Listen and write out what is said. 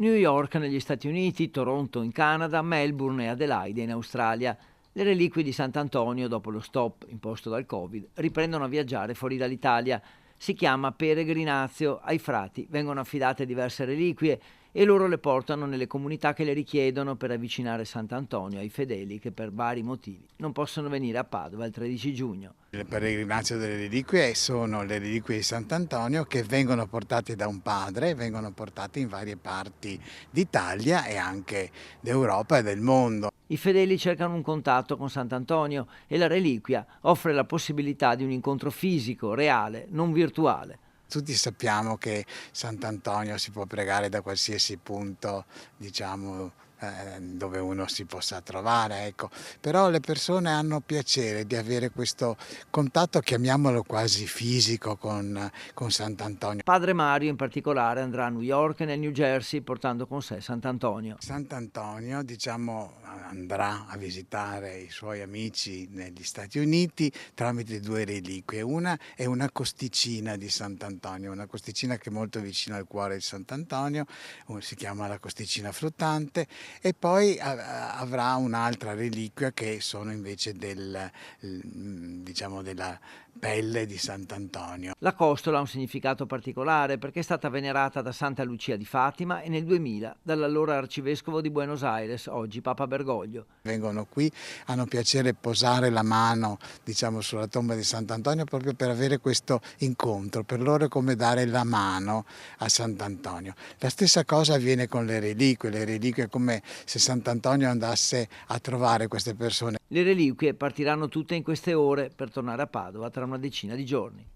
New York negli Stati Uniti, Toronto in Canada, Melbourne e Adelaide in Australia. Le reliquie di Sant'Antonio, dopo lo stop imposto dal Covid, riprendono a viaggiare fuori dall'Italia. Si chiama peregrinazio. Ai frati vengono affidate diverse reliquie e loro le portano nelle comunità che le richiedono per avvicinare Sant'Antonio ai fedeli che per vari motivi non possono venire a Padova il 13 giugno. Il peregrinaggio delle reliquie sono le reliquie di Sant'Antonio che vengono portate da un padre, vengono portate in varie parti d'Italia e anche d'Europa e del mondo. I fedeli cercano un contatto con Sant'Antonio e la reliquia offre la possibilità di un incontro fisico, reale, non virtuale. Tutti sappiamo che Sant'Antonio si può pregare da qualsiasi punto, diciamo, dove uno si possa trovare, ecco. Però le persone hanno piacere di avere questo contatto, chiamiamolo quasi fisico, con Sant'Antonio. Padre Mario in particolare andrà a New York e nel New Jersey portando con sé Sant'Antonio. Sant'Antonio, diciamo, andrà a visitare i suoi amici negli Stati Uniti tramite due reliquie. Una è una costicina di Sant'Antonio, una costicina che è molto vicina al cuore di Sant'Antonio, si chiama la costicina flottante, e poi avrà un'altra reliquia che sono invece diciamo, della pelle di Sant'Antonio. La costola ha un significato particolare perché è stata venerata da Santa Lucia di Fatima e nel 2000 dall'allora arcivescovo di Buenos Aires, oggi Papa Bergoglio. Vengono qui, hanno piacere posare la mano, diciamo, sulla tomba di Sant'Antonio proprio per avere questo incontro. Per loro è come dare la mano a Sant'Antonio. La stessa cosa avviene con le reliquie è come se Sant'Antonio andasse a trovare queste persone. Le reliquie partiranno tutte in queste ore per tornare a Padova tra una decina di giorni.